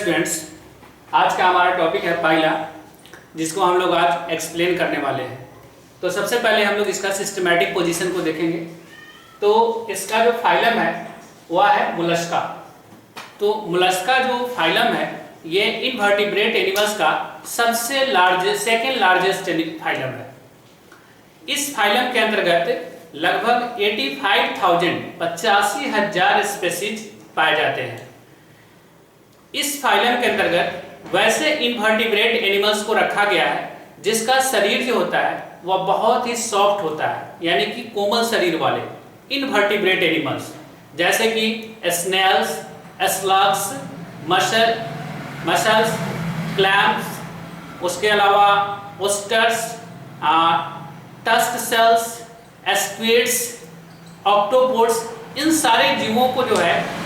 Students, आज का हमारा टॉपिक है पाइला, जिसको हम लोग आज एक्सप्लेन करने वाले हैं। तो सबसे पहले हम लोग इसका सिस्टमैटिक पोजीशन को देखेंगे। तो इसका जो फाइलम है वह है मोलस्का। तो मोलस्का जो फाइलम है ये इनवर्टिब्रेट एनिमल्स का सबसे सेकेंड लार्जेस्ट फाइलम है। इस फाइलम के अंतर्गत लगभग 85,000 स्पेसीज पाए जाते हैं। इस फाइलम के अंतर्गत वैसे इनवर्टिब्रेट एनिमल्स को रखा गया है जिसका शरीर जो होता है वह बहुत ही सॉफ्ट होता है, यानी कि कोमल शरीर वाले इनवर्टिब्रेट एनिमल्स, जैसे कि स्नेल्स, स्लग्स, मसल्स, क्लैम्स, उसके अलावा ओस्टर्स, टस्क सेल्स, स्क्विड्स, ऑक्टोपोड्स, इन सारे जीवों को जो है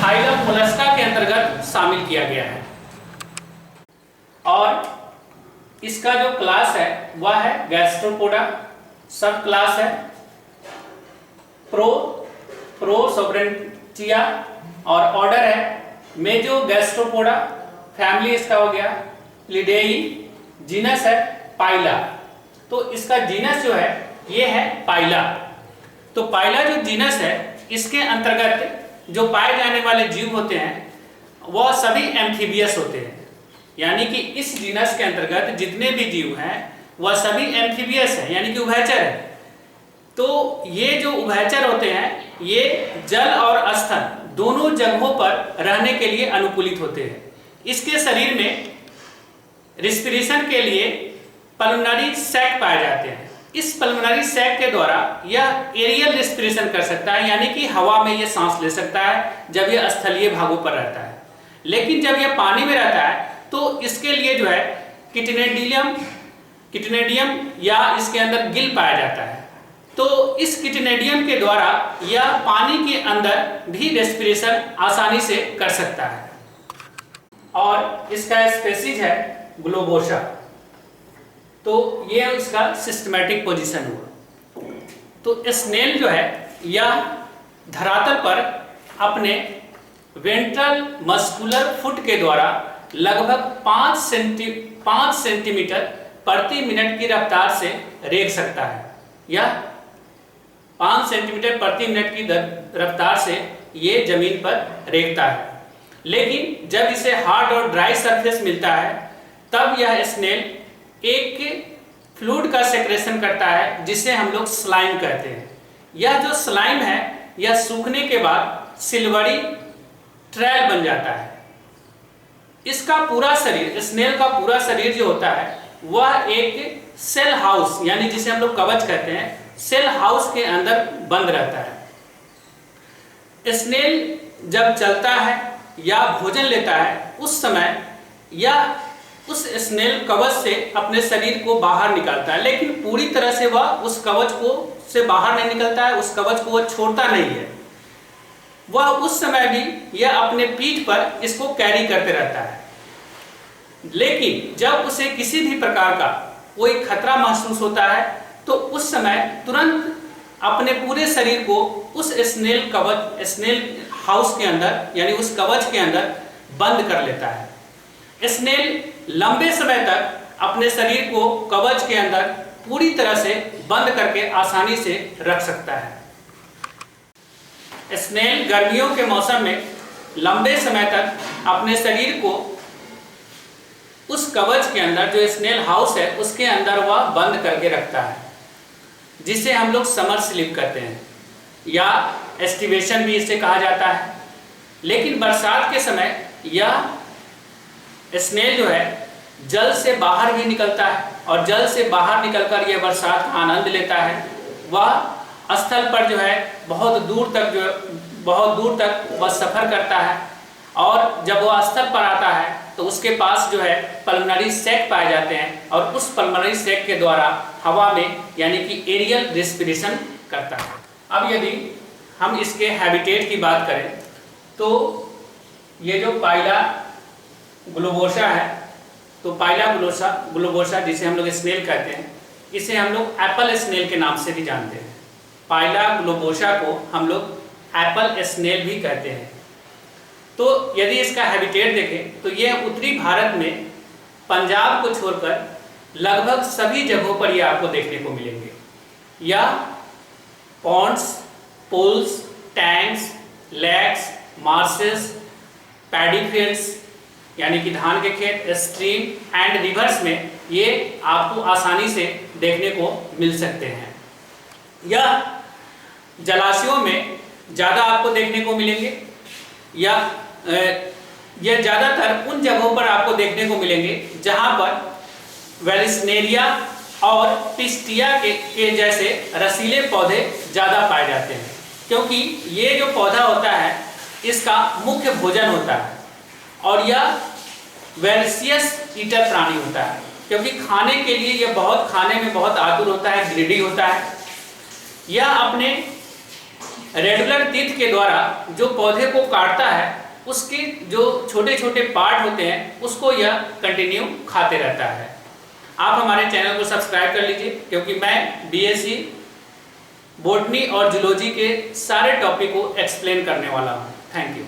फाइलम मोलस्का के अंतर्गत शामिल किया गया है। और इसका जो क्लास है वह है गैस्ट्रोपोडा। सब क्लास है प्रोसोब्रेंटिया और ऑर्डर है मेजो गैस्ट्रोपोडा। फैमिली इसका हो गया लिडेई। जीनस है पाइला। तो इसका जीनस जो है ये है पाइला। तो पाइला जो जीनस है इसके अंतर्गत जो पाए जाने वाले जीव होते हैं वह सभी एम्फीबियस होते हैं, यानी कि इस जीनस के अंतर्गत जितने भी जीव हैं वह सभी एम्फीबियस हैं, यानी कि उभयचर है। तो ये जो उभयचर होते हैं ये जल और स्थल दोनों जगहों पर रहने के लिए अनुकूलित होते हैं। इसके शरीर में रिस्पिरेशन के लिए पल्मोनरी सैक पाए जाते हैं। इस पल्मोनरी सैक के द्वारा यह एरियल रिस्पिरेशन कर सकता है, यानी कि हवा में यह सांस ले सकता है जब यह स्थलीय भागों पर रहता है। लेकिन जब यह पानी में रहता है तो इसके लिए जो है किटनेडियम या इसके अंदर गिल पाया जाता है। तो इस किटनेडियम के द्वारा यह पानी के अंदर भी रेस्पिरेशन आसानी से कर सकता है। और इसका स्पेसीज है ग्लोबोसा। तो ये उसका सिस्टमैटिक पोजीशन हुआ। तो स्नेल जो है यह धरातल पर अपने वेंट्रल मस्कुलर फुट के द्वारा लगभग 5 सेंटीमीटर प्रति मिनट की रफ्तार से रेंग सकता है। यह 5 सेंटीमीटर प्रति मिनट की रफ्तार से ये जमीन पर रेंगता है। लेकिन जब इसे हार्ड और ड्राई सरफेस मिलता है तब यह स्नेल एक फ्लूइड का सेक्रेशन करता है जिसे हम लोग स्लाइम कहते हैं। यह जो स्लाइम है यह सूखने के बाद सिल्वरी ट्रेल बन जाता है। इसका पूरा शरीर, स्नेल का पूरा शरीर जो होता है वह एक सेल हाउस, यानी जिसे हम लोग कवच कहते हैं, सेल हाउस के अंदर बंद रहता है। स्नेल जब चलता है या भोजन लेता है उस समय यह उस स्नेल कवच से अपने शरीर को बाहर निकालता है, लेकिन पूरी तरह से वह उस कवच को से बाहर नहीं निकलता है, उस कवच को वह छोड़ता नहीं है। वह उस समय भी यह अपने पीठ पर इसको कैरी करते रहता है। लेकिन जब उसे किसी भी प्रकार का कोई खतरा महसूस होता है तो उस समय तुरंत अपने पूरे शरीर को उस स्नेल हाउस के अंदर, यानी उस कवच के अंदर बंद कर लेता है। स्नेल लंबे समय तक अपने शरीर को कवच के अंदर पूरी तरह से बंद करके आसानी से रख सकता है। स्नेल गर्मियों के मौसम में लंबे समय तक अपने शरीर को उस कवच के अंदर, जो स्नेल हाउस है उसके अंदर वह बंद करके रखता है, जिसे हम लोग समर स्लीप कहते हैं या एस्टिवेशन भी इसे कहा जाता है। लेकिन बरसात के समय यह स्नेल जो है जल से बाहर भी निकलता है और जल से बाहर निकलकर यह बरसात का आनंद लेता है। वह स्थल पर जो है बहुत दूर तक वह सफ़र करता है और जब वह स्थल पर आता है तो उसके पास जो है पल्मोनरी सैक पाए जाते हैं और उस पल्मोनरी सैक के द्वारा हवा में, यानी कि एरियल रेस्पिरेशन करता है। अब यदि हम इसके हैबिटेट की बात करें तो ये जो पाइला ग्लोबोसा है, तो पाइला ग्लोबोसा जिसे हम लोग स्नेल कहते हैं, इसे हम लोग एप्पल स्नेल के नाम से भी जानते हैं। पाइला ग्लोबोसा को हम लोग एप्पल स्नेल भी कहते हैं। तो यदि इसका हैबिटेट देखें तो ये उत्तरी भारत में पंजाब को छोड़कर लगभग सभी जगहों पर ये आपको देखने को मिलेंगे। या ponds, pools, tanks, lakes, marshes, paddy fields यानी कि धान के खेत, स्ट्रीम एंड रिवर्स में ये आपको आसानी से देखने को मिल सकते हैं। यह जलाशयों में ज़्यादा आपको देखने को मिलेंगे या यह ज़्यादातर उन जगहों पर आपको देखने को मिलेंगे जहां पर वेलिस्नेरिया और पिस्टिया के जैसे रसीले पौधे ज़्यादा पाए जाते हैं, क्योंकि ये जो पौधा होता है इसका मुख्य भोजन होता है और यह वेल्सियस ईटर प्राणी होता है, क्योंकि खाने के लिए यह खाने में बहुत आतुर होता है, ग्रीडी होता है। यह अपने रेगुलर टीथ के द्वारा जो पौधे को काटता है उसके जो छोटे छोटे पार्ट होते हैं उसको यह कंटिन्यू खाते रहता है। आप हमारे चैनल को सब्सक्राइब कर लीजिए, क्योंकि मैं बीएससी बॉटनी और जूलॉजी के सारे टॉपिक को एक्सप्लेन करने वाला हूँ। Thank you.